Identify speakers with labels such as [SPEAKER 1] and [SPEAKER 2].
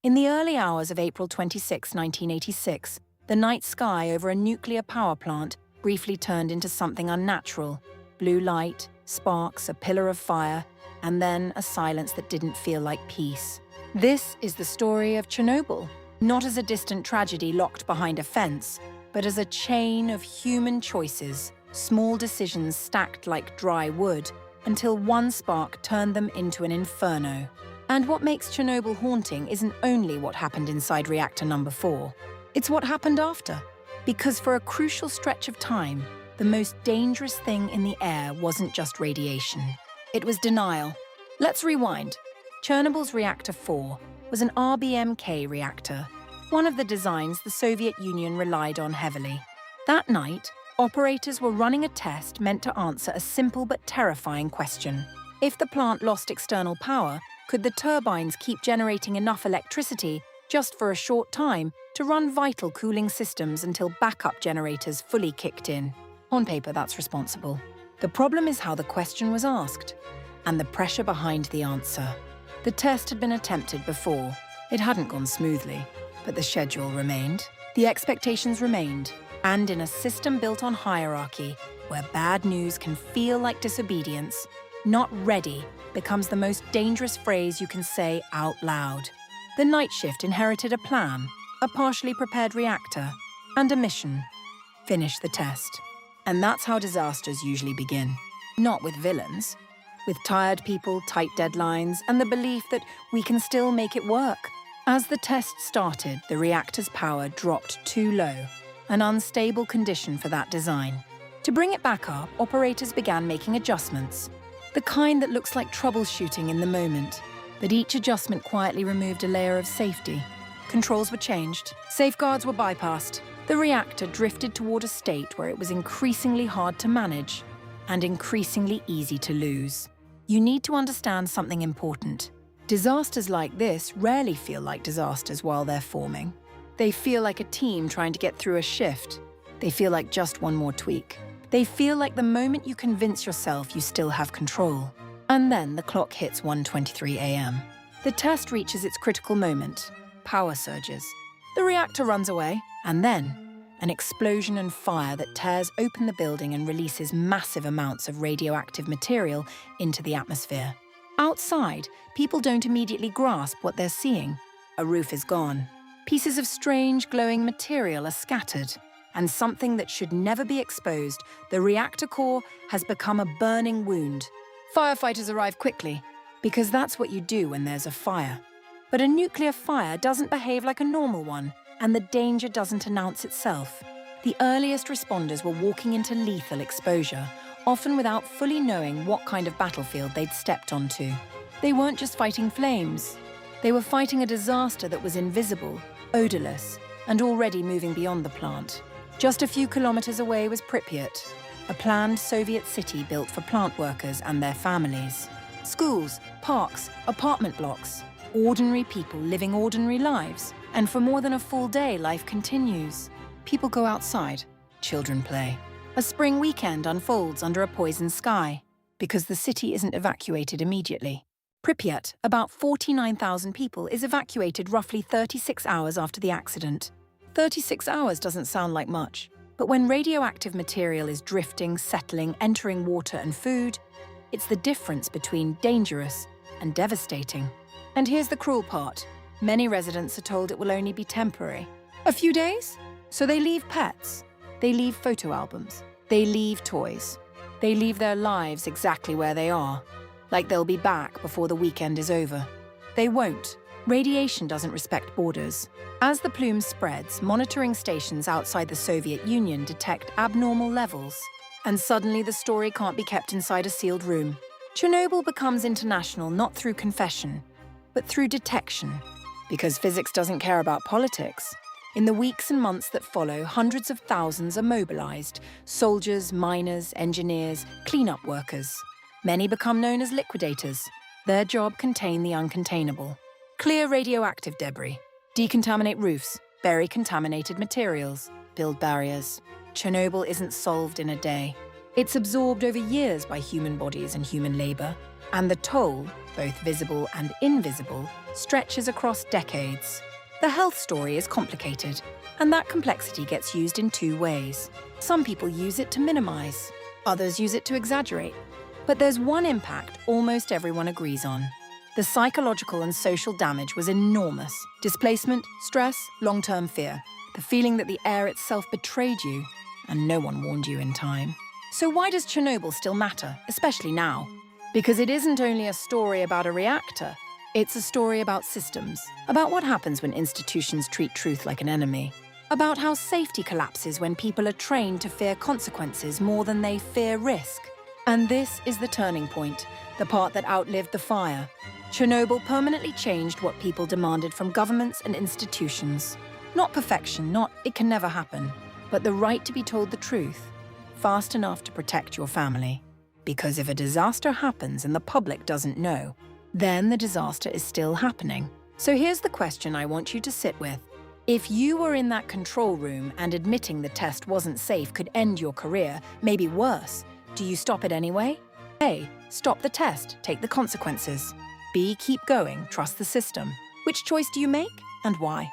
[SPEAKER 1] In the early hours of April 26, 1986, the night sky over a nuclear power plant briefly turned into something unnatural. Blue light, sparks, a pillar of fire, and then a silence that didn't feel like peace. This is the story of Chernobyl, not as a distant tragedy locked behind a fence, but as a chain of human choices, small decisions stacked like dry wood, until one spark turned them into an inferno. And what makes Chernobyl haunting isn't only what happened inside reactor number 4. It's what happened after. Because for a crucial stretch of time, the most dangerous thing in the air wasn't just radiation. It was denial. Let's rewind. Chernobyl's reactor 4 was an rbmk reactor, one of the designs the Soviet Union relied on heavily. That night, operators were running a test meant to answer a simple but terrifying question. If the plant lost external power, could the turbines keep generating enough electricity just for a short time to run vital cooling systems until backup generators fully kicked in? On paper, that's responsible. The problem is how the question was asked, and the pressure behind the answer. The test had been attempted before. It hadn't gone smoothly, but the schedule remained. The expectations remained, and in a system built on hierarchy, where bad news can feel like disobedience, "not ready" becomes the most dangerous phrase you can say out loud. The night shift inherited a plan, a partially prepared reactor, and a mission: finish the test. And that's how disasters usually begin. Not with villains, with tired people, tight deadlines, and the belief that we can still make it work. As the test started, the reactor's power dropped too low, an unstable condition for that design. To bring it back up, operators began making adjustments, the kind that looks like troubleshooting in the moment. But each adjustment quietly removed a layer of safety. Controls were changed, safeguards were bypassed. The reactor drifted toward a state where it was increasingly hard to manage and increasingly easy to lose. You need to understand something important. Disasters like this rarely feel like disasters while they're forming. They feel like a team trying to get through a shift. They feel like just one more tweak. They feel like the moment you convince yourself you still have control. And then the clock hits 1:23 a.m. The test reaches its critical moment. Power surges. The reactor runs away, and then an explosion and fire that tears open the building and releases massive amounts of radioactive material into the atmosphere. Outside, people don't immediately grasp what they're seeing. A roof is gone. Pieces of strange, glowing material are scattered. And something that should never be exposed, the reactor core has become a burning wound. Firefighters arrive quickly, because that's what you do when there's a fire. But a nuclear fire doesn't behave like a normal one, and the danger doesn't announce itself. The earliest responders were walking into lethal exposure, often without fully knowing what kind of battlefield they'd stepped onto. They weren't just fighting flames. They were fighting a disaster that was invisible, odorless, and already moving beyond the plant. Just a few kilometers away was Pripyat, a planned Soviet city built for plant workers and their families. Schools, parks, apartment blocks, ordinary people living ordinary lives. And for more than a full day, life continues. People go outside, children play. A spring weekend unfolds under a poisoned sky, because the city isn't evacuated immediately. Pripyat, about 49,000 people, is evacuated roughly 36 hours after the accident. 36 hours doesn't sound like much, but when radioactive material is drifting, settling, entering water and food, it's the difference between dangerous and devastating. And here's the cruel part. Many residents are told it will only be temporary. A few days? So they leave pets. They leave photo albums. They leave toys. They leave their lives exactly where they are, like they'll be back before the weekend is over. They won't. Radiation doesn't respect borders. As the plume spreads, monitoring stations outside the Soviet Union detect abnormal levels. And suddenly the story can't be kept inside a sealed room. Chernobyl becomes international not through confession, but through detection. Because physics doesn't care about politics. In the weeks and months that follow, hundreds of thousands are mobilized: soldiers, miners, engineers, cleanup workers. Many become known as liquidators. Their job: contain the uncontainable. Clear radioactive debris, decontaminate roofs, bury contaminated materials, build barriers. Chernobyl isn't solved in a day. It's absorbed over years by human bodies and human labor. And the toll, both visible and invisible, stretches across decades. The health story is complicated, and that complexity gets used in two ways. Some people use it to minimize, others use it to exaggerate. But there's one impact almost everyone agrees on. The psychological and social damage was enormous. Displacement, stress, long-term fear. The feeling that the air itself betrayed you, and no one warned you in time. So why does Chernobyl still matter, especially now? Because it isn't only a story about a reactor, it's a story about systems, about what happens when institutions treat truth like an enemy, about how safety collapses when people are trained to fear consequences more than they fear risk. And this is the turning point, the part that outlived the fire. Chernobyl permanently changed what people demanded from governments and institutions. Not perfection, not it can never happen, but the right to be told the truth, fast enough to protect your family. Because if a disaster happens and the public doesn't know, then the disaster is still happening. So here's the question I want you to sit with. If you were in that control room and admitting the test wasn't safe could end your career, maybe worse, do you stop it anyway? A, stop the test, take the consequences. B, keep going, trust the system. Which choice do you make and why?